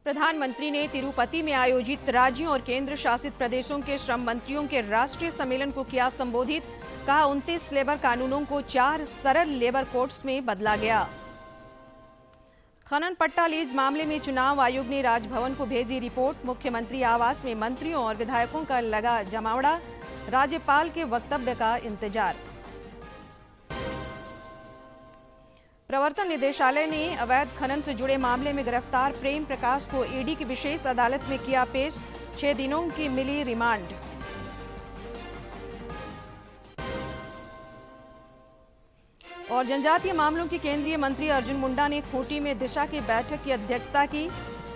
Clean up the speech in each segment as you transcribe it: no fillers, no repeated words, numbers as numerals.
प्रधानमंत्री ने तिरुपति में आयोजित राज्यों और केंद्र शासित प्रदेशों के श्रम मंत्रियों के राष्ट्रीय सम्मेलन को किया संबोधित। कहा 29 लेबर कानूनों को 4 सरल लेबर कोड्स में बदला गया। खनन पट्टा लीज मामले में चुनाव आयोग ने राजभवन को भेजी रिपोर्ट। मुख्यमंत्री आवास में मंत्रियों और विधायकों का लगा जमावड़ा। राज्यपाल के वक्तव्य का इंतजार। प्रवर्तन निदेशालय ने अवैध खनन से जुड़े मामले में गिरफ्तार प्रेम प्रकाश को ईडी की विशेष अदालत में किया पेश। 6 दिनों की मिली रिमांड। और जनजातीय मामलों के केंद्रीय मंत्री अर्जुन मुंडा ने खूंटी में दिशा की बैठक की अध्यक्षता की।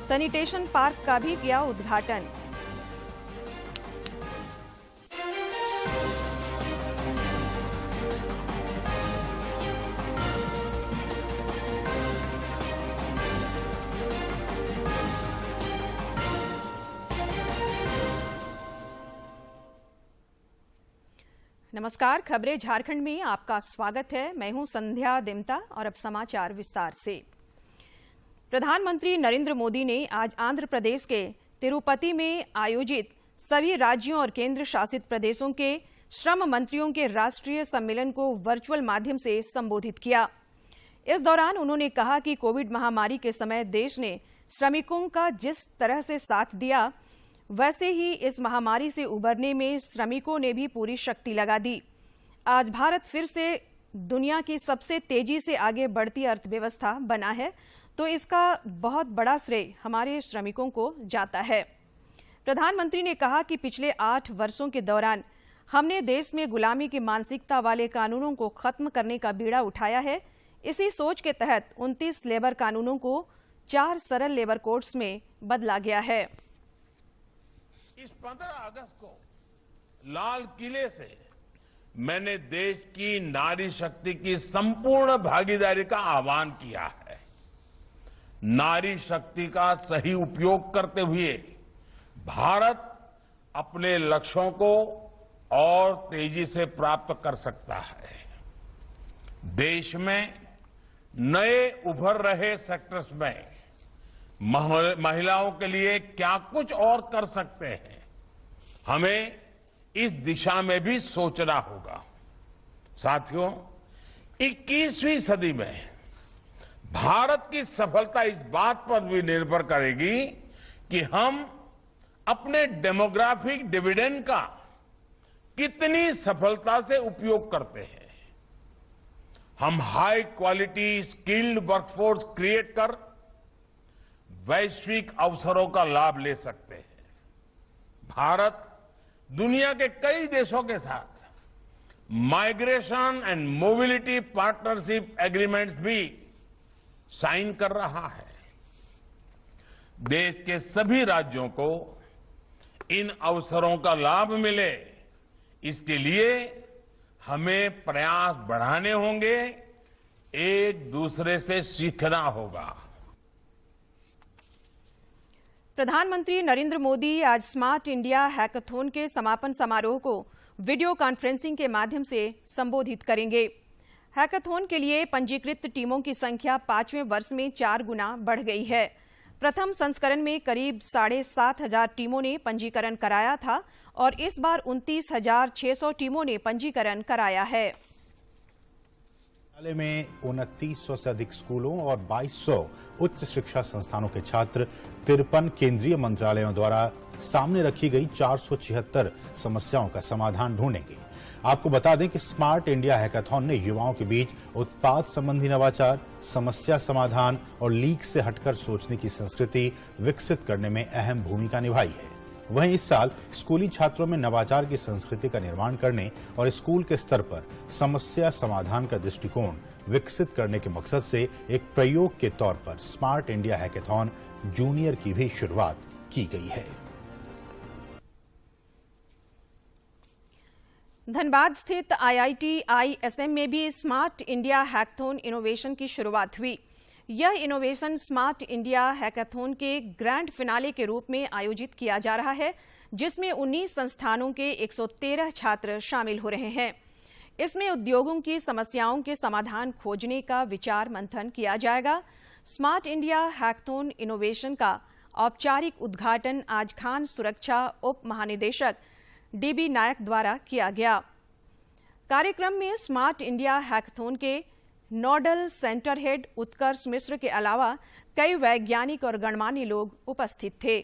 सैनिटेशन पार्क का भी किया उद्घाटन। नमस्कार, खबरें झारखंड में आपका स्वागत है। मैं हूं संध्या दिमता और अब समाचार विस्तार से। प्रधानमंत्री नरेंद्र मोदी ने आज आंध्र प्रदेश के तिरुपति में आयोजित सभी राज्यों और केंद्र शासित प्रदेशों के श्रम मंत्रियों के राष्ट्रीय सम्मेलन को वर्चुअल माध्यम से संबोधित किया। इस दौरान उन्होंने कहा कि कोविड महामारी के समय देश ने श्रमिकों का जिस तरह से साथ दिया, वैसे ही इस महामारी से उबरने में श्रमिकों ने भी पूरी शक्ति लगा दी। आज भारत फिर से दुनिया की सबसे तेजी से आगे बढ़ती अर्थव्यवस्था बना है, तो इसका बहुत बड़ा श्रेय हमारे श्रमिकों को जाता है। प्रधानमंत्री ने कहा कि पिछले 8 वर्षों के दौरान हमने देश में गुलामी की मानसिकता वाले कानूनों को खत्म करने का बीड़ा उठाया है। इसी सोच के तहत 29 लेबर कानूनों को 4 सरल लेबर कोड्स में बदला गया है। इस 15 अगस्त को लाल किले से मैंने देश की नारी शक्ति की संपूर्ण भागीदारी का आह्वान किया है। नारी शक्ति का सही उपयोग करते हुए भारत अपने लक्ष्यों को और तेजी से प्राप्त कर सकता है। देश में नए उभर रहे सेक्टर्स में महिलाओं के लिए क्या कुछ और कर सकते हैं, हमें इस दिशा में भी सोचना होगा। साथियों, 21वीं सदी में भारत की सफलता इस बात पर भी निर्भर करेगी कि हम अपने डेमोग्राफिक डिविडेंड का कितनी सफलता से उपयोग करते हैं। हम high quality skilled workforce create कर वैश्विक अवसरों का लाभ ले सकते हैं। भारत दुनिया के कई देशों के साथ migration and mobility partnership agreements भी साइन कर रहा है। देश के सभी राज्यों को इन अवसरों का लाभ मिले, इसके लिए हमें प्रयास बढ़ाने होंगे, एक दूसरे से सीखना होगा। प्रधानमंत्री नरेंद्र मोदी आज स्मार्ट इंडिया हैकाथॉन के समापन समारोह को वीडियो कॉन्फ्रेंसिंग के माध्यम से संबोधित करेंगे। हैकाथॉन के लिए पंजीकृत टीमों की संख्या 5वें वर्ष में 4 गुना बढ़ गई है। प्रथम संस्करण में करीब 7,500 टीमों ने पंजीकरण कराया था और इस बार 29,600 टीमों ने पंजीकरण कराया है। में 2900 से अधिक स्कूलों और 2200 उच्च शिक्षा संस्थानों के छात्र 53 केंद्रीय मंत्रालयों द्वारा सामने रखी गई 476 समस्याओं का समाधान ढूंढेंगे। आपको बता दें कि स्मार्ट इंडिया हैकाथॉन ने युवाओं के बीच उत्पाद संबंधी नवाचार, समस्या समाधान और लीक से हटकर सोचने की संस्कृति विकसित करने में अहम भूमिका निभाई है। वहीं इस साल स्कूली छात्रों में नवाचार की संस्कृति का निर्माण करने और स्कूल के स्तर पर समस्या समाधान का दृष्टिकोण विकसित करने के मकसद से एक प्रयोग के तौर पर स्मार्ट इंडिया हैकाथॉन जूनियर की भी शुरुआत की गई है। धनबाद स्थित IIT ISM में भी स्मार्ट इंडिया हैकाथॉन इनोवेशन की शुरुआत हुई। यह इनोवेशन स्मार्ट इंडिया हैकाथॉन के ग्रैंड फिनाले के रूप में आयोजित किया जा रहा है, जिसमें 19 संस्थानों के 113 छात्र शामिल हो रहे हैं। इसमें उद्योगों की समस्याओं के समाधान खोजने का विचार मंथन किया जाएगा। स्मार्ट इंडिया हैकाथॉन इनोवेशन का औपचारिक उद्घाटन आज खान सुरक्षा उप महानिदेशक डीबी नायक द्वारा किया गया। कार्यक्रम में स्मार्ट इंडिया हैकाथॉन के नोडल सेंटर हेड उत्कर्ष मिश्र के अलावा कई वैज्ञानिक और गणमान्य लोग उपस्थित थे।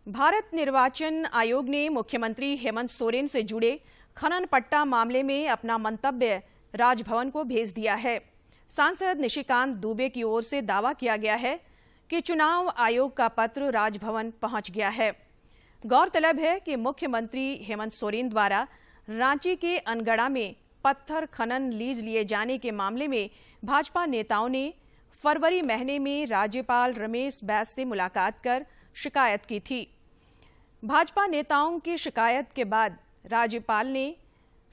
भारत निर्वाचन आयोग ने मुख्यमंत्री हेमंत सोरेन से जुड़े खनन पट्टा मामले में अपना मंतव्य राजभवन को भेज दिया है। सांसद निशिकांत दुबे की ओर से दावा किया गया है कि चुनाव आयोग का पत्र राजभवन पहुंच गया है। गौरतलब है कि मुख्यमंत्री हेमंत सोरेन द्वारा रांची के अनगढ़ा में पत्थर खनन लीज लिए जाने के मामले में भाजपा नेताओं ने फरवरी महीने में राज्यपाल रमेश बैस से मुलाकात कर शिकायत की थी। भाजपा नेताओं की शिकायत के बाद राज्यपाल ने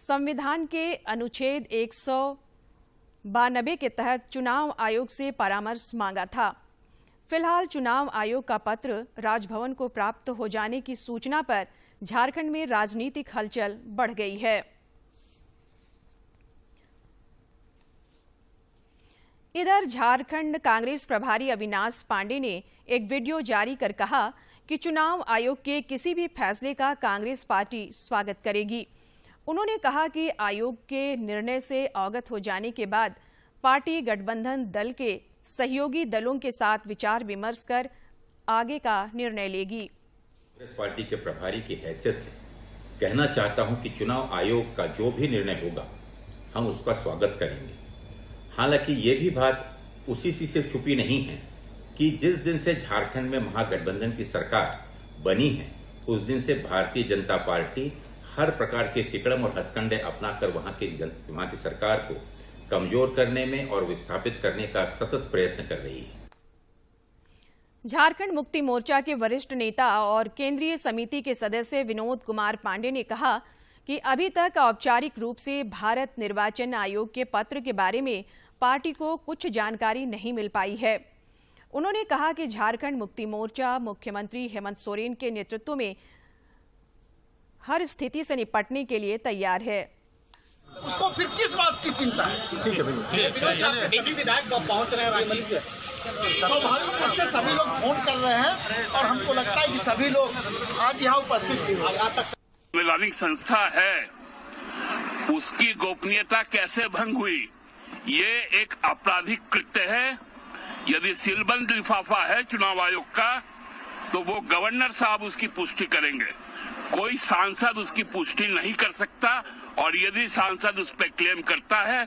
संविधान के अनुच्छेद 192 के तहत चुनाव आयोग से परामर्श मांगा था। फिलहाल चुनाव आयोग का पत्र राजभवन को प्राप्त हो जाने की सूचना पर झारखंड में राजनीतिक हलचल बढ़ गई है। इधर झारखंड कांग्रेस प्रभारी अविनाश पांडे ने एक वीडियो जारी कर कहा कि चुनाव आयोग के किसी भी फैसले का कांग्रेस पार्टी स्वागत करेगी। उन्होंने कहा कि आयोग के निर्णय से अवगत हो जाने के बाद पार्टी गठबंधन दल के सहयोगी दलों के साथ विचार विमर्श कर आगे का निर्णय लेगी। कांग्रेस पार्टी के प्रभारी की हैसियत से कहना चाहता हूं कि चुनाव आयोग का जो भी निर्णय होगा हम उसका स्वागत करेंगे। हालांकि ये भी बात उसी से छुपी नहीं है कि जिस दिन से झारखंड में महागठबंधन की सरकार बनी है उस दिन से भारतीय जनता पार्टी हर प्रकार के तिकड़म और हथकंडे अपनाकर वहां की सरकार को कमजोर करने में और विस्थापित करने का सतत प्रयत्न कर रही है। झारखंड मुक्ति मोर्चा के वरिष्ठ नेता और केंद्रीय समिति के सदस्य विनोद कुमार पांडे ने कहा कि अभी तक औपचारिक रूप से भारत निर्वाचन आयोग के पत्र के बारे में पार्टी को कुछ जानकारी नहीं मिल पाई है। उन्होंने कहा कि झारखंड मुक्ति मोर्चा मुख्यमंत्री हेमंत सोरेन के नेतृत्व में हर स्थिति से निपटने के लिए तैयार है। उसको फिर किस बात की चिंता है? ठीक है भैया। सभी विधायक पहुंच रहे हैं रांची। स्वाभाविक रूप से सभी लोग फोन कर रहे हैं और हमको लगता है कि सभी लोग आज यहाँ उपस्थित हुए। संवैधानिक संस्था है, उसकी गोपनीयता कैसे भंग हुई? ये एक आपराधिक कृत्य है। यदि सीलबंद लिफाफा है चुनाव आयोग का तो वो गवर्नर साहब उसकी पुष्टि करेंगे, कोई सांसद उसकी पुष्टि नहीं कर सकता। और यदि सांसद उस पर क्लेम करता है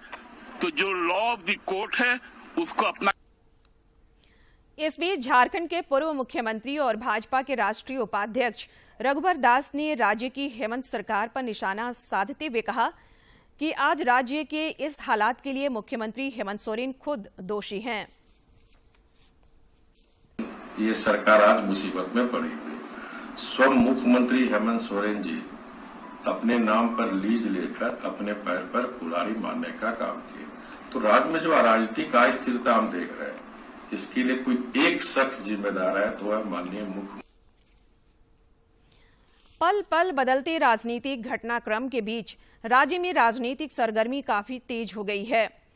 तो जो लॉ ऑफ द कोर्ट है उसको अपना। इस बीच झारखंड के पूर्व मुख्यमंत्री और भाजपा के राष्ट्रीय उपाध्यक्ष रघुवर दास ने राज्य की हेमंत सरकार पर निशाना साधते हुए कहा कि आज राज्य के इस हालात के लिए मुख्यमंत्री हेमंत सोरेन खुद दोषी हैं। ये सरकार आज मुसीबत में पड़ी हुई। स्व मुख्यमंत्री हेमंत सोरेन जी अपने नाम पर लीज लेकर अपने पैर पर कुल्हाड़ी मारने का काम किए। तो राज्य में जो अराजनीतिक अस्थिरता हम देख रहे हैं, इसके लिए कोई एक शख्स जिम्मेदार है तो है माननीय मुख्यमंत्री। पल पल बदलते राजनीतिक घटनाक्रम के बीच राज्य में राजनीतिक सरगर्मी काफी तेज हो गई है।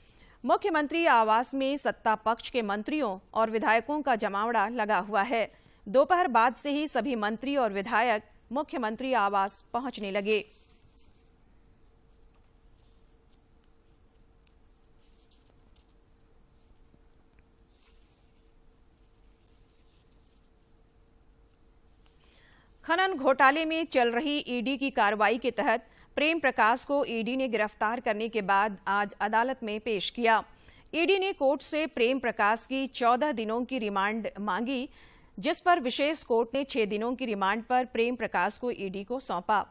मुख्यमंत्री आवास में सत्ता पक्ष के मंत्रियों और विधायकों का जमावड़ा लगा हुआ है। दोपहर बाद से ही सभी मंत्री और विधायक मुख्यमंत्री आवास पहुंचने लगे। खनन घोटाले में चल रही ईडी की कार्रवाई के तहत प्रेम प्रकाश को ईडी ने गिरफ्तार करने के बाद आज अदालत में पेश किया। ईडी ने कोर्ट से प्रेम प्रकाश की 14 दिनों की रिमांड मांगी, जिस पर विशेष कोर्ट ने 6 दिनों की रिमांड पर प्रेम प्रकाश को ईडी को सौंपा।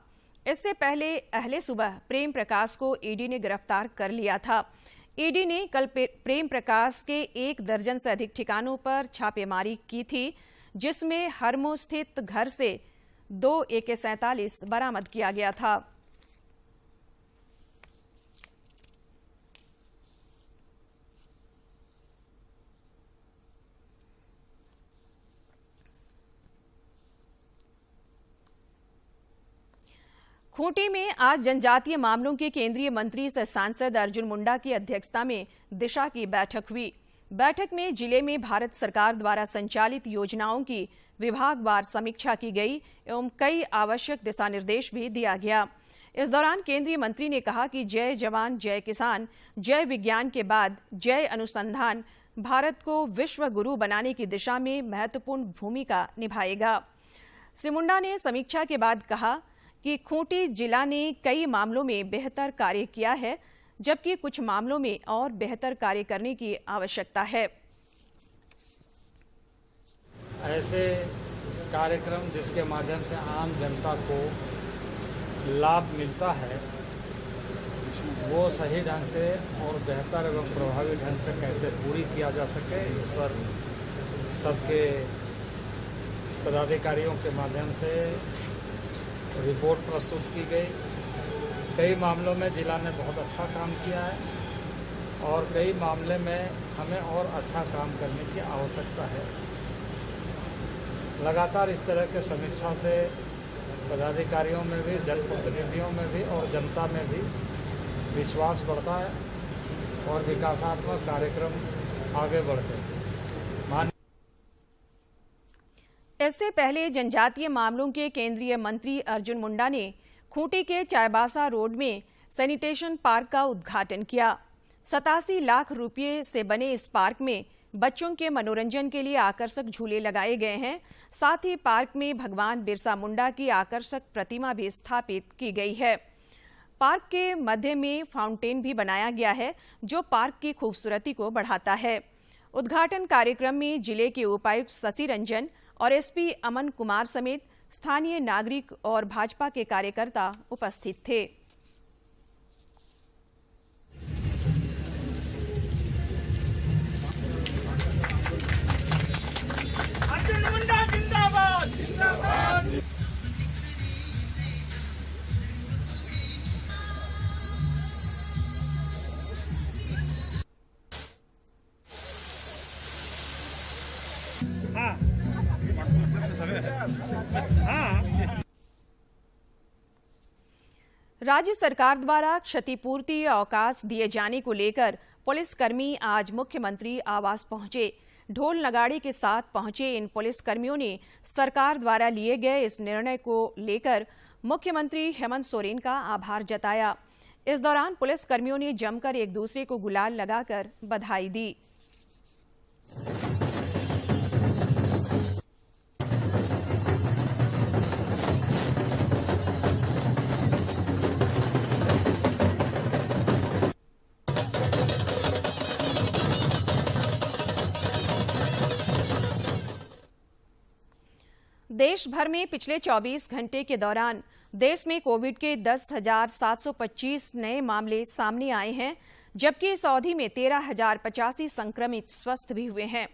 इससे पहले अहले सुबह प्रेम प्रकाश को ईडी ने गिरफ्तार कर लिया था। ईडी ने कल प्रेम प्रकाश के 1 दर्जन से अधिक ठिकानों पर छापेमारी की थी, जिसमें हरमो स्थित घर से 2 AK-47 बरामद किया गया था। खूंटी में आज जनजातीय मामलों के केंद्रीय मंत्री सह सांसद अर्जुन मुंडा की अध्यक्षता में दिशा की बैठक हुई। बैठक में जिले में भारत सरकार द्वारा संचालित योजनाओं की विभागवार समीक्षा की गई एवं कई आवश्यक दिशा निर्देश भी दिया गया। इस दौरान केंद्रीय मंत्री ने कहा कि जय जवान जय किसान जय विज्ञान के बाद जय अनुसंधान भारत को विश्व गुरु बनाने की दिशा में महत्वपूर्ण भूमिका निभाएगा। श्री मुंडा ने समीक्षा के बाद कहा कि खूंटी जिला ने कई मामलों में बेहतर कार्य किया है, जबकि कुछ मामलों में और बेहतर कार्य करने की आवश्यकता है। ऐसे कार्यक्रम जिसके माध्यम से आम जनता को लाभ मिलता है, वो सही ढंग से और बेहतर एवं प्रभावी ढंग से कैसे पूरी किया जा सके, इस पर सबके पदाधिकारियों के माध्यम से रिपोर्ट प्रस्तुत की गई। कई मामलों में जिला ने बहुत अच्छा काम किया है और कई मामले में हमें और अच्छा काम करने की आवश्यकता है। लगातार इस तरह के समीक्षा से पदाधिकारियों में भी, जनप्रतिनिधियों में भी और जनता में भी विश्वास बढ़ता है और विकासात्मक कार्यक्रम आगे बढ़ते हैं। इससे पहले जनजातीय मामलों के केंद्रीय मंत्री अर्जुन मुंडा ने खूंटी के चाईबासा रोड में सैनिटेशन पार्क का उद्घाटन किया। 87 लाख रुपये से बने इस पार्क में बच्चों के मनोरंजन के लिए आकर्षक झूले लगाए गए हैं। साथ ही पार्क में भगवान बिरसा मुंडा की आकर्षक प्रतिमा भी स्थापित की गई है। पार्क के मध्य में फाउंटेन भी बनाया गया है, जो पार्क की खूबसूरती को बढ़ाता है। उद्घाटन कार्यक्रम में जिले के उपायुक्त शशि रंजन और एसपी अमन कुमार समेत स्थानीय नागरिक और भाजपा के कार्यकर्ता उपस्थित थे। राज्य सरकार द्वारा क्षतिपूर्ति अवकाश दिए जाने को लेकर पुलिसकर्मी आज मुख्यमंत्री आवास पहुंचे। ढोल नगाड़े के साथ पहुंचे इन पुलिसकर्मियों ने सरकार द्वारा लिए गए इस निर्णय को लेकर मुख्यमंत्री हेमंत सोरेन का आभार जताया। इस दौरान पुलिसकर्मियों ने जमकर एक दूसरे को गुलाल लगाकर बधाई दी। देश भर में पिछले 24 घंटे के दौरान देश में कोविड के 10,725 नए मामले सामने आए हैं, जबकि इस अवधि में 13,085 संक्रमित स्वस्थ भी हुए हैं।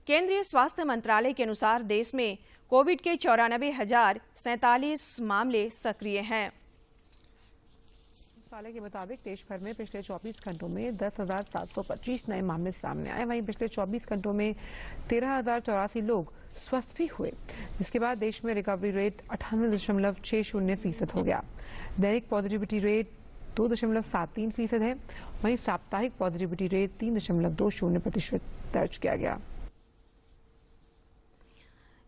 केंद्रीय स्वास्थ्य मंत्रालय के अनुसार देश में कोविड के 94,047 मामले सक्रिय हैं। मंत्रालय के मुताबिक देश भर में पिछले 24 घंटों में 10,725 नए मामले सामने आए। वहीं पिछले 24 घंटों में 13,084 लोग स्वस्थ भी हुए, जिसके बाद देश में रिकवरी रेट 98.60% हो गया। दैनिक पॉजिटिविटी रेट 2.73% है। वहीं साप्ताहिक पॉजिटिविटी रेट 3.20% दर्ज किया गया।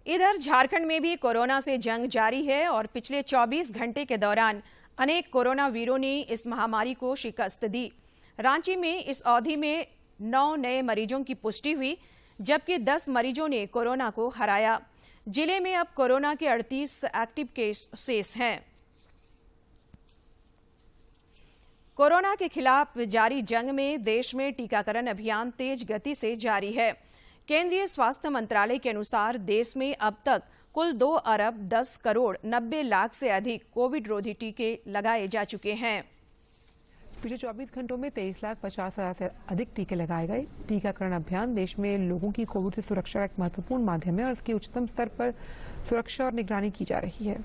इधर झारखंड में भी कोरोना से जंग जारी है और पिछले 24 घंटे के दौरान अनेक कोरोना वीरों ने इस महामारी को शिकस्त दी। रांची में इस अवधि में 9 नए मरीजों की पुष्टि हुई, जबकि 10 मरीजों ने कोरोना को हराया। जिले में अब कोरोना के 38 एक्टिव केस शेष हैं। कोरोना के खिलाफ जारी जंग में देश में टीकाकरण अभियान तेज गति से जारी है। केंद्रीय स्वास्थ्य मंत्रालय के अनुसार देश में अब तक कुल 2 अरब 10 करोड़ 90 लाख से अधिक कोविड रोधी टीके लगाए जा चुके हैं। पिछले 24 घंटों में 23,50,000 से अधिक टीके लगाए गए। टीकाकरण अभियान देश में लोगों की कोविड से सुरक्षा का एक महत्वपूर्ण माध्यम है और इसकी उच्चतम स्तर पर सुरक्षा और निगरानी की जा रही है।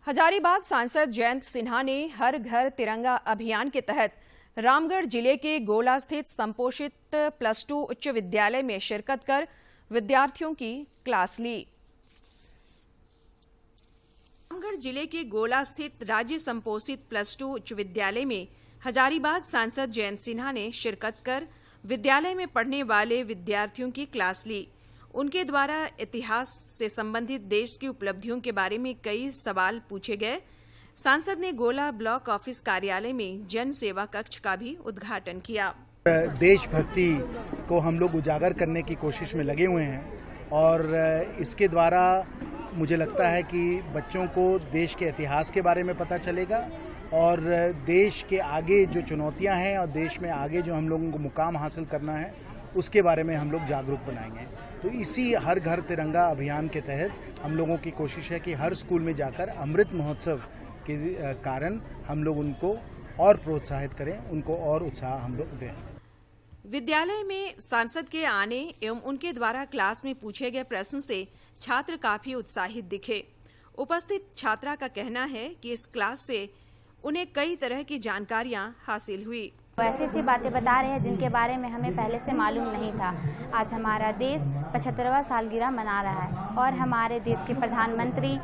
हजारीबाग सांसद जयंत सिन्हा ने हर घर तिरंगा अभियान के तहत रामगढ़ जिले के गोला स्थित संपोषित +2 उच्च विद्यालय में शिरकत कर विद्यार्थियों की क्लास ली। रामगढ़ जिले के गोला स्थित राज्य संपोषित +2 उच्च विद्यालय में हजारीबाग सांसद जयंत सिन्हा ने शिरकत कर विद्यालय में पढ़ने वाले विद्यार्थियों की क्लास ली। उनके द्वारा इतिहास से संबंधित देश की उपलब्धियों के बारे में कई सवाल पूछे गए। सांसद ने गोला ब्लॉक ऑफिस कार्यालय में जन सेवा कक्ष का भी उद्घाटन किया। देशभक्ति को हम लोग उजागर करने की कोशिश में लगे हुए हैं और इसके द्वारा मुझे लगता है कि बच्चों को देश के इतिहास के बारे में पता चलेगा और देश के आगे जो चुनौतियां हैं और देश में आगे जो हम लोगों को मुकाम हासिल करना है उसके बारे में हम लोग जागरूक बनाएंगे। तो इसी हर घर तिरंगा अभियान के तहत हम लोगों की कोशिश है कि हर स्कूल में जाकर अमृत महोत्सव के कारण हम लोग उनको और प्रोत्साहित करें, उनको और उत्साह हम लोग दें। विद्यालय में सांसद के आने एवं उनके द्वारा क्लास में पूछे गए प्रश्न से छात्र काफी उत्साहित दिखे। उपस्थित छात्रा का कहना है कि इस क्लास से उन्हें कई तरह की जानकारियां हासिल हुई। ऐसी ऐसी बातें बता रहे हैं जिनके बारे में हमें पहले से मालूम नहीं था। आज हमारा देश 75वां सालगिरह मना रहा है और हमारे देश के प्रधानमंत्री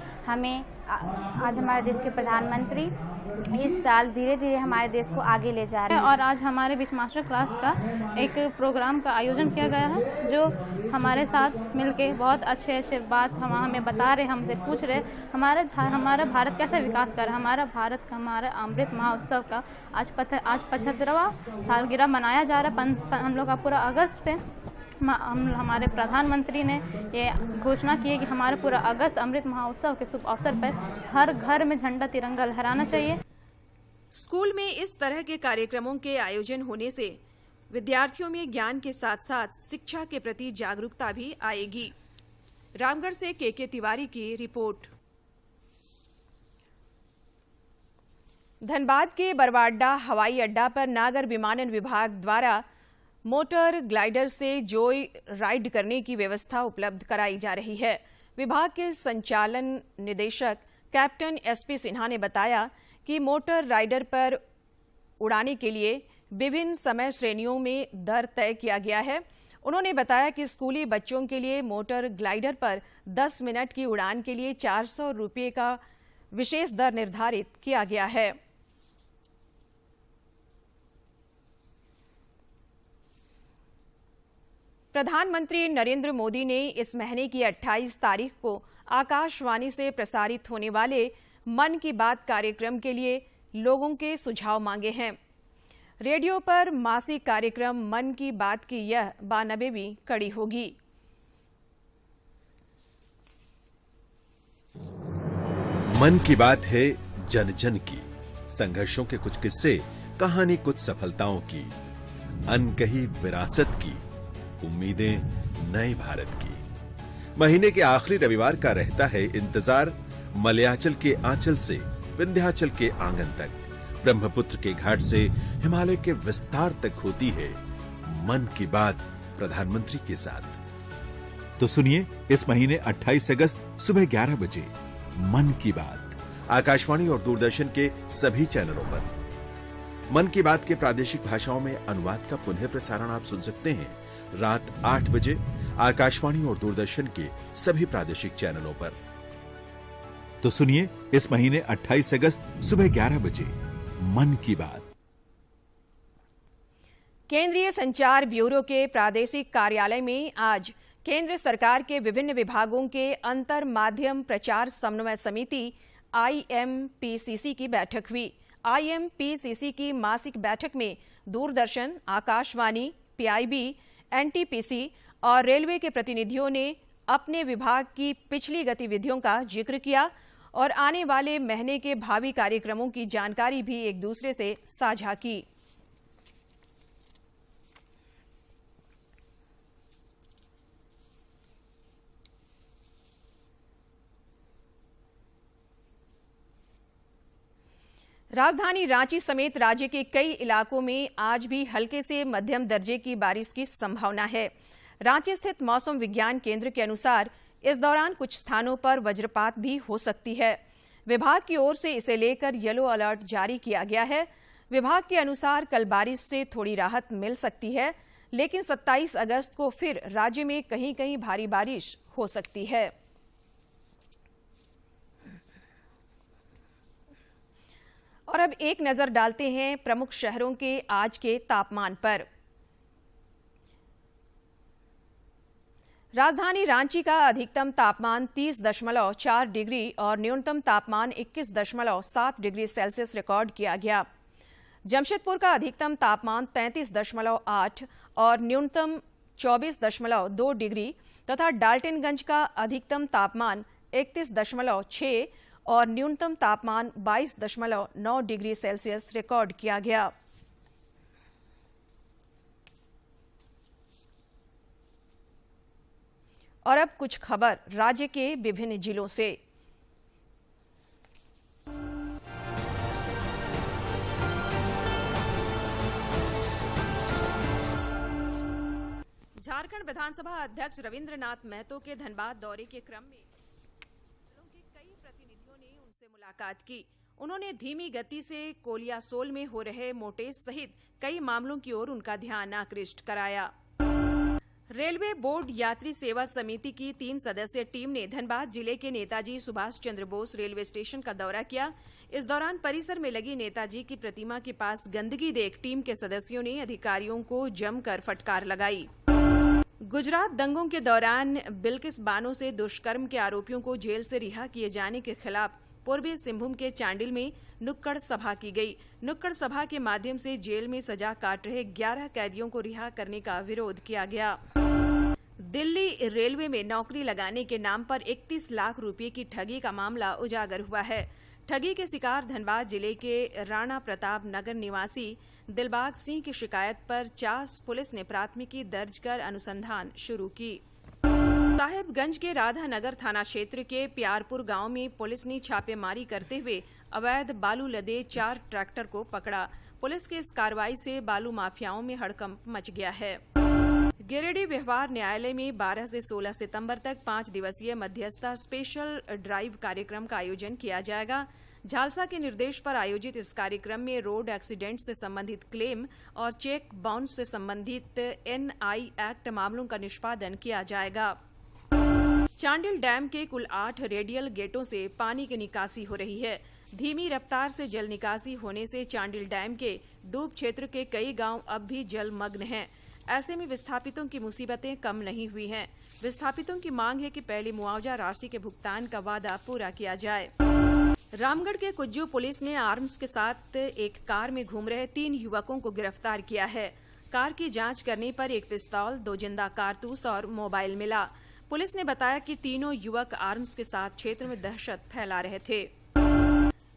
इस साल धीरे धीरे हमारे देश को आगे ले जा रहे हैं। और आज हमारे बीच मास्टर क्लास का एक प्रोग्राम का आयोजन किया गया है, जो हमारे साथ मिलके बहुत अच्छे बात हमें बता रहे, हमसे पूछ रहे हमारा भारत कैसे विकास कर रहा है। हमारा अमृत महोत्सव का आज 75वां सालगिरह मनाया जा रहा है। हम लोग का पूरा अगस्त से हमारे प्रधानमंत्री ने ये घोषणा की है कि हमारे पूरा अगस्त अमृत महोत्सव के शुभ अवसर पर हर घर में झंडा तिरंगा लहराना चाहिए। स्कूल में इस तरह के कार्यक्रमों के आयोजन होने से विद्यार्थियों में ज्ञान के साथ साथ शिक्षा के प्रति जागरूकता भी आएगी। रामगढ़ से के तिवारी की रिपोर्ट। धनबाद के बरवाडा हवाई अड्डा पर नागर विमानन विभाग द्वारा मोटर ग्लाइडर से जोई राइड करने की व्यवस्था उपलब्ध कराई जा रही है। विभाग के संचालन निदेशक कैप्टन एसपी सिन्हा ने बताया कि मोटर राइडर पर उड़ाने के लिए विभिन्न समय श्रेणियों में दर तय किया गया है। उन्होंने बताया कि स्कूली बच्चों के लिए मोटर ग्लाइडर पर 10 मिनट की उड़ान के लिए 400 रुपये का विशेष दर निर्धारित किया गया है। प्रधानमंत्री नरेंद्र मोदी ने इस महीने की 28 तारीख को आकाशवाणी से प्रसारित होने वाले मन की बात कार्यक्रम के लिए लोगों के सुझाव मांगे हैं। रेडियो पर मासिक कार्यक्रम मन की बात की यह 92वीं कड़ी होगी। मन की बात है जन जन की, संघर्षों के कुछ किस्से, कहानी कुछ सफलताओं की, अनकही विरासत की, उम्मीदें नए भारत की। महीने के आखिरी रविवार का रहता है इंतजार। मलयाचल के आंचल से विंध्याचल के आंगन तक, ब्रह्मपुत्र के घाट से हिमालय के विस्तार तक होती है मन की बात प्रधानमंत्री के साथ। तो सुनिए इस महीने 28 अगस्त सुबह 11 बजे मन की बात आकाशवाणी और दूरदर्शन के सभी चैनलों पर। मन की बात के प्रादेशिक भाषाओं में अनुवाद का पुनः प्रसारण आप सुन सकते हैं रात 8 बजे आकाशवाणी और दूरदर्शन के सभी प्रादेशिक चैनलों पर। तो सुनिए इस महीने 28 अगस्त सुबह 11 बजे मन की बात। केंद्रीय संचार ब्यूरो के प्रादेशिक कार्यालय में आज केंद्र सरकार के विभिन्न विभागों के अंतर माध्यम प्रचार समन्वय समिति IMPCC की बैठक हुई। IMPCC की मासिक बैठक में दूरदर्शन, आकाशवाणी, PIB, NTPC और रेलवे के प्रतिनिधियों ने अपने विभाग की पिछली गतिविधियों का जिक्र किया और आने वाले महीने के भावी कार्यक्रमों की जानकारी भी एक दूसरे से साझा की। राजधानी रांची समेत राज्य के कई इलाकों में आज भी हल्के से मध्यम दर्जे की बारिश की संभावना है। रांची स्थित मौसम विज्ञान केंद्र के अनुसार इस दौरान कुछ स्थानों पर वज्रपात भी हो सकती है। विभाग की ओर से इसे लेकर येलो अलर्ट जारी किया गया है। विभाग के अनुसार कल बारिश से थोड़ी राहत मिल सकती है, लेकिन 27 अगस्त को फिर राज्य में कहीं कहीं भारी बारिश हो सकती है। और अब एक नजर डालते हैं प्रमुख शहरों के आज के तापमान पर। राजधानी रांची का अधिकतम तापमान 30.4 डिग्री और न्यूनतम तापमान 21.7 डिग्री सेल्सियस रिकॉर्ड किया गया। जमशेदपुर का अधिकतम तापमान 33.8 और न्यूनतम 24.2 डिग्री तथा डाल्टनगंज का अधिकतम तापमान 31.6 और न्यूनतम तापमान 22.9 डिग्री सेल्सियस रिकॉर्ड किया गया। और अब कुछ खबर राज्य के विभिन्न जिलों से। झारखंड विधानसभा अध्यक्ष रविंद्रनाथ महतो के धनबाद दौरे के क्रम में कई प्रतिनिधियों ने उनसे मुलाकात की। उन्होंने धीमी गति से कोलियासोल में हो रहे मोटेज सहित कई मामलों की ओर उनका ध्यान आकृष्ट कराया। रेलवे बोर्ड यात्री सेवा समिति की 3 सदस्यीय टीम ने धनबाद जिले के नेताजी सुभाष चंद्र बोस रेलवे स्टेशन का दौरा किया। इस दौरान परिसर में लगी नेताजी की प्रतिमा के पास गंदगी देख टीम के सदस्यों ने अधिकारियों को जमकर फटकार लगाई। गुजरात दंगों के दौरान बिल्किस बानो से दुष्कर्म के आरोपियों को जेल से रिहा किए जाने के खिलाफ पूर्वी सिंहभूम के चांडिल में नुक्कड़ सभा की गई। नुक्कड़ सभा के माध्यम से जेल में सजा काट रहे 11 कैदियों को रिहा करने का विरोध किया गया। दिल्ली रेलवे में नौकरी लगाने के नाम पर 31 लाख रुपए की ठगी का मामला उजागर हुआ है। ठगी के शिकार धनबाद जिले के राणा प्रताप नगर निवासी दिलबाग सिंह की शिकायत पर चास पुलिस ने प्राथमिकी दर्ज कर अनुसंधान शुरू की। साहिबगंज के राधा नगर थाना क्षेत्र के प्यारपुर गांव में पुलिस ने छापेमारी करते हुए अवैध बालू लदे 4 ट्रैक्टर को पकड़ा। पुलिस की इस कार्रवाई से बालू माफियाओं में हड़कंप मच गया है। गिरिडीह व्यवहार न्यायालय में 12 से 16 सितंबर तक 5 दिवसीय मध्यस्थता स्पेशल ड्राइव कार्यक्रम का आयोजन किया जाएगा। झालसा के निर्देश पर आयोजित इस कार्यक्रम में रोड एक्सीडेंट से संबंधित क्लेम और चेक बाउंस से संबंधित एनआई एक्ट मामलों का निष्पादन किया जाएगा। चांडिल डैम के कुल 8 रेडियल गेटों से पानी की निकासी हो रही है। धीमी रफ्तार से जल निकासी होने से चांडिल डैम के डूब क्षेत्र के कई गांव अब भी जलमग्न हैं। ऐसे में विस्थापितों की मुसीबतें कम नहीं हुई हैं। विस्थापितों की मांग है कि पहले मुआवजा राशि के भुगतान का वादा पूरा किया जाए। रामगढ़ के कुज्जू पुलिस ने आर्म्स के साथ एक कार में घूम रहे 3 युवकों को गिरफ्तार किया है। कार की जांच करने पर एक पिस्तौल, 2 जिंदा कारतूस और मोबाइल मिला। पुलिस ने बताया कि तीनों युवक आर्म्स के साथ क्षेत्र में दहशत फैला रहे थे।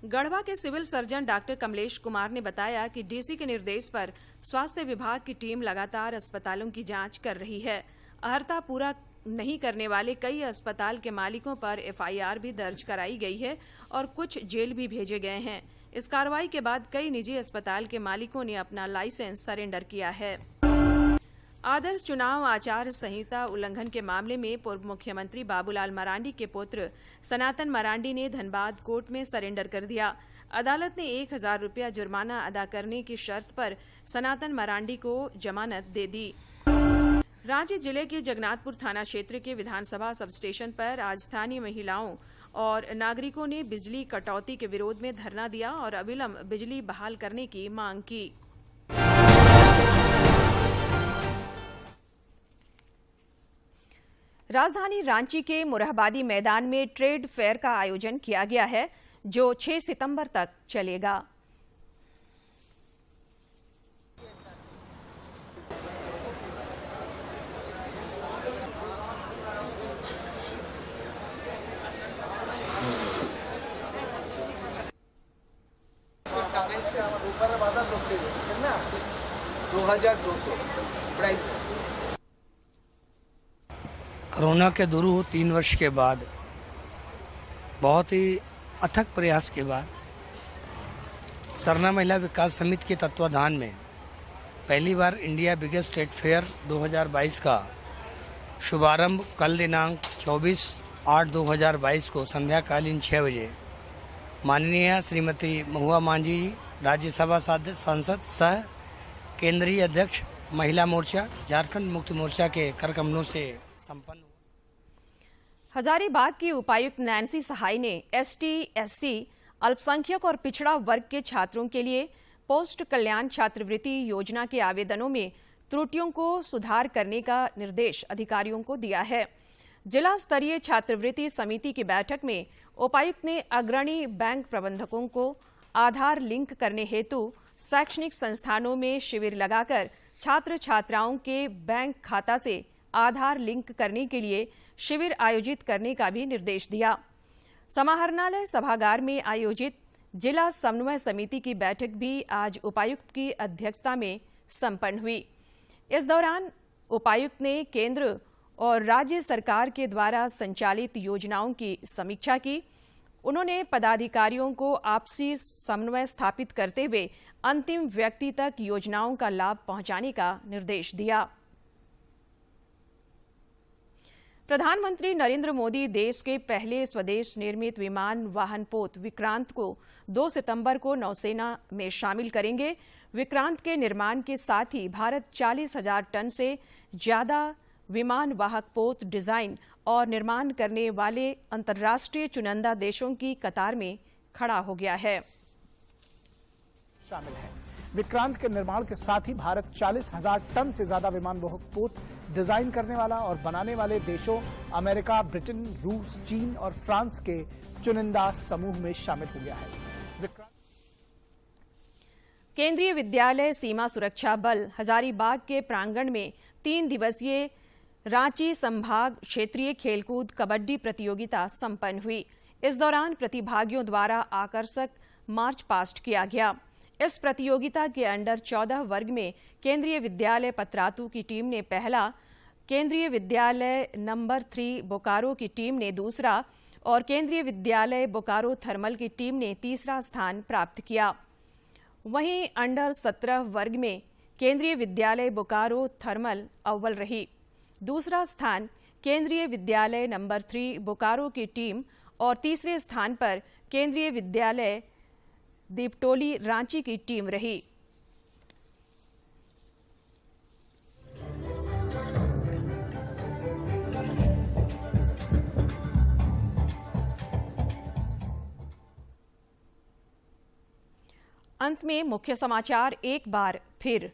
गढ़वा के civil surgeon doctor Kamlesh Kumar ने बताया कि डीसी के निर्देश पर स्वास्थ्य विभाग की टीम लगातार अस्पतालों की जांच कर रही है। अर्हता पूरा नहीं करने वाले कई अस्पताल के मालिकों पर एफआईआर भी दर्ज कराई गई है और कुछ जेल भी भेजे गए हैं। इस कार्रवाई के बाद कई निजी अस्पताल के मालिकों ने अपना लाइसेंस सरेंडर किया है। आदर्श चुनाव आचार संहिता उल्लंघन के मामले में पूर्व मुख्यमंत्री बाबूलाल मरांडी के पुत्र सनातन मरांडी ने धनबाद कोर्ट में सरेंडर कर दिया। अदालत ने 1000 रुपया जुर्माना अदा करने की शर्त पर सनातन मरांडी को जमानत दे दी। रांची जिले के जगन्नाथपुर थाना क्षेत्र के विधानसभा सब स्टेशन पर आज स्थानीय महिलाओं और नागरिकों ने बिजली कटौती के विरोध में धरना दिया और अविलंब बिजली बहाल करने की मांग की। राजधानी रांची के मुरहबादी मैदान में ट्रेड फेयर का आयोजन किया गया है, जो 6 सितंबर तक चलेगा। कोरोना के दुरू 3 वर्ष के बाद बहुत ही अथक प्रयास के बाद सरना महिला विकास समिति के तत्वाधान में पहली बार इंडिया बिगेस्ट ट्रेड फेयर 2022 का शुभारंभ कल दिनांक 24/8/2022 को संध्याकालीन 6 बजे माननीय श्रीमती महुआ मांझी राज्यसभा सांसद सह केंद्रीय अध्यक्ष महिला मोर्चा झारखंड मुक्ति मोर्चा के करकमलों से संपन्न हुआ। हजारीबाग की उपायुक्त नैन्सी सहाय ने एसटी, एससी, अल्पसंख्यक और पिछड़ा वर्ग के छात्रों के लिए पोस्ट कल्याण छात्रवृत्ति योजना के आवेदनों में त्रुटियों को सुधार करने का निर्देश अधिकारियों को दिया है। जिला स्तरीय छात्रवृत्ति समिति की बैठक में उपायुक्त ने अग्रणी बैंक प्रबंधकों को आधार लिंक करने हेतु शैक्षणिक संस्थानों में शिविर लगाकर छात्र छात्राओं के बैंक खाता से आधार लिंक करने के लिए शिविर आयोजित करने का भी निर्देश दिया। समाहरणालय सभागार में आयोजित जिला समन्वय समिति की बैठक भी आज उपायुक्त की अध्यक्षता में संपन्न हुई। इस दौरान उपायुक्त ने केंद्र और राज्य सरकार के द्वारा संचालित योजनाओं की समीक्षा की। उन्होंने पदाधिकारियों को आपसी समन्वय स्थापित करते हुए अंतिम व्यक्ति तक योजनाओं का लाभ पहुंचाने का निर्देश दिया। प्रधानमंत्री नरेंद्र मोदी देश के पहले स्वदेश निर्मित विमान वाहन पोत विक्रांत को 2 सितंबर को नौसेना में शामिल करेंगे। विक्रांत के निर्माण के साथ ही भारत 40,000 टन से ज्यादा विमान वाहक पोत डिजाइन और निर्माण करने वाले अंतर्राष्ट्रीय चुनिंदा देशों की कतार में खड़ा हो गया है। शामिल है। विक्रांत के निर्माण के साथ ही भारत 40,000 टन से ज्यादा विमान वाहक पोत डिजाइन करने वाला और बनाने वाले देशों अमेरिका, ब्रिटेन, रूस, चीन और फ्रांस के चुनिंदा समूह में शामिल हो गया है। केंद्रीय विद्यालय सीमा सुरक्षा बल हजारीबाग के प्रांगण में 3 दिवसीय रांची संभाग क्षेत्रीय खेलकूद कबड्डी प्रतियोगिता संपन्न हुई। इस दौरान प्रतिभागियों द्वारा आकर्षक मार्च पास्ट किया गया। इस प्रतियोगिता के अंडर 14 वर्ग में केंद्रीय विद्यालय पतरातू की टीम ने पहला, केंद्रीय विद्यालय नंबर 3 बोकारो की टीम ने दूसरा और केंद्रीय विद्यालय बोकारो थर्मल की टीम ने तीसरा स्थान प्राप्त किया। वहीं अंडर 17 वर्ग में केंद्रीय विद्यालय बोकारो थर्मल अव्वल रही। दूसरा स्थान केंद्रीय विद्यालय नंबर 3 बोकारो की टीम और तीसरे स्थान पर केंद्रीय विद्यालय दीपटोली रांची की टीम रही। अंत में मुख्य समाचार एक बार फिर।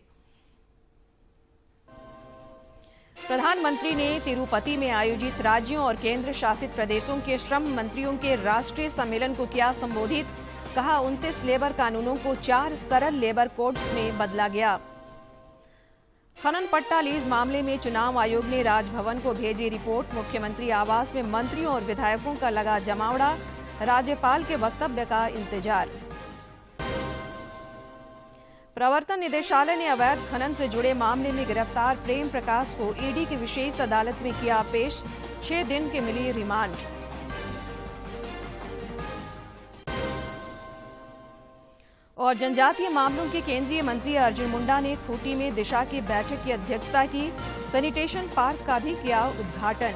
प्रधानमंत्री ने तिरुपति में आयोजित राज्यों और केंद्र शासित प्रदेशों के श्रम मंत्रियों के राष्ट्रीय सम्मेलन को किया संबोधित। कहा 29 लेबर कानूनों को 4 सरल लेबर कोड्स में बदला गया। खनन पट्टा लीज मामले में चुनाव आयोग ने राजभवन को भेजी रिपोर्ट। मुख्यमंत्री आवास में मंत्रियों और विधायकों का लगा जमावड़ा। राज्यपाल के वक्तव्य का इंतजार। प्रवर्तन निदेशालय ने अवैध खनन से जुड़े मामले में गिरफ्तार प्रेम प्रकाश को ईडी की विशेष अदालत में किया पेश। 6 दिन की मिली रिमांड। और जनजातीय मामलों के केंद्रीय मंत्री अर्जुन मुंडा ने खूंटी में दिशा की बैठक की अध्यक्षता की। सैनिटेशन पार्क का भी किया उद्घाटन।